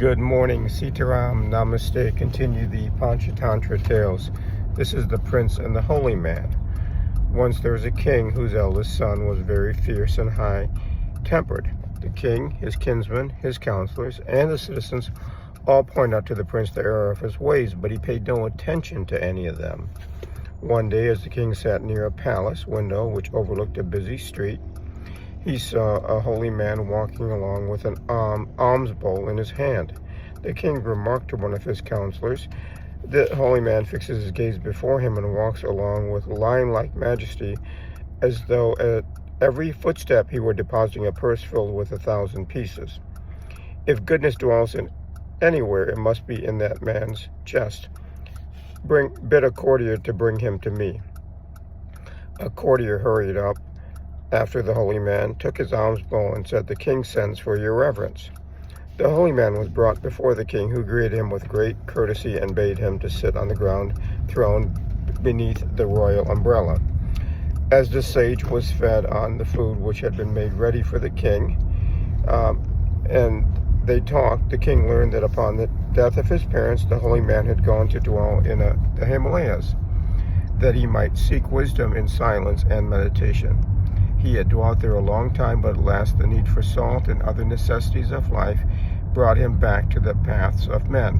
Good morning, Sitaram, Namaste. Continue the Panchatantra tales. This is the Prince and the Holy Man. Once there was a king whose eldest son was very fierce and high-tempered. The king, his kinsmen, his counselors, and the citizens all pointed out to the prince the error of his ways, but he paid no attention to any of them. One day, as the king sat near a palace window which overlooked a busy street, he saw a holy man walking along with an alms bowl in his hand. The king remarked to one of his counselors, "The holy man fixes his gaze before him and walks along with lion-like majesty, as though at every footstep he were depositing a purse filled with 1,000 pieces. If goodness dwells in anywhere, it must be in that man's chest. Bid a courtier to bring him to me." A courtier hurried up after the holy man, took his alms bowl, and said, "The king sends for your reverence." The holy man was brought before the king, who greeted him with great courtesy and bade him to sit on the ground throne beneath the royal umbrella. As the sage was fed on the food which had been made ready for the king, and they talked, the king learned that upon the death of his parents, the holy man had gone to dwell in the Himalayas, that he might seek wisdom in silence and meditation. He had dwelt there a long time, but at last the need for salt and other necessities of life brought him back to the paths of men.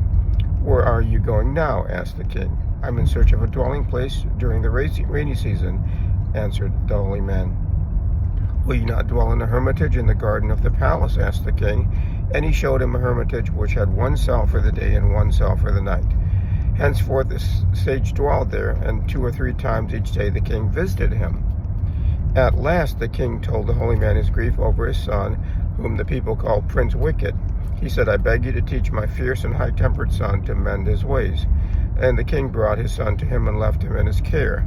"Where are you going now?" asked the king. "I'm in search of a dwelling place during the rainy season," answered the holy man. "Will you not dwell in a hermitage in the garden of the palace?" asked the king, and he showed him a hermitage which had one cell for the day and one cell for the night. Henceforth the sage dwelled there, and 2 or 3 times each day the king visited him. At last the king told the holy man his grief over his son, whom the people called Prince Wicked. He said, "I beg you to teach my fierce and high-tempered son to mend his ways." And the king brought his son to him and left him in his care.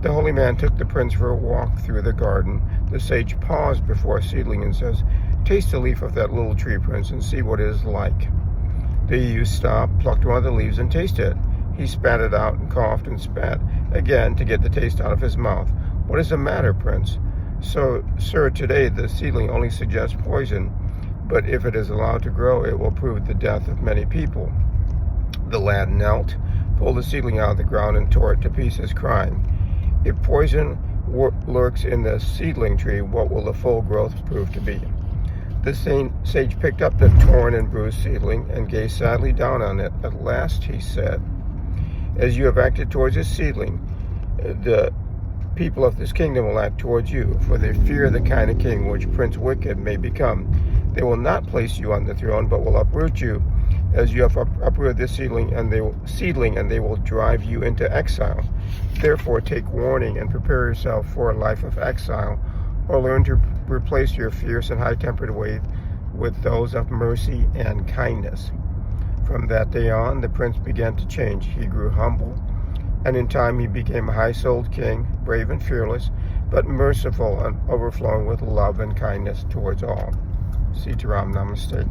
The holy man took the prince for a walk through the garden. The sage paused before a seedling and says, "Taste a leaf of that little tree, prince, and see what it is like." The youth stopped, plucked one of the leaves, and tasted it. He spat it out and coughed and spat again to get the taste out of his mouth. "What is the matter, prince?" "So, sir, today the seedling only suggests poison, but if it is allowed to grow, it will prove the death of many people." The lad knelt, pulled the seedling out of the ground, and tore it to pieces, crying, "If poison lurks in the seedling tree, what will the full growth prove to be?" The sage picked up the torn and bruised seedling and gazed sadly down on it. At last he said, "As you have acted towards this seedling, the people of this kingdom will act towards you, for they fear the kind of king which Prince Wicked may become. They will not place you on the throne, but will uproot you as you have uprooted this seedling, and they will drive you into exile. Therefore take warning and prepare yourself for a life of exile, or learn to replace your fierce and high-tempered ways with those of mercy and kindness." From that day on, the prince began to change. He grew humble, and in time he became a high-souled king, brave and fearless, but merciful and overflowing with love and kindness towards all. Sitaram, Namaste.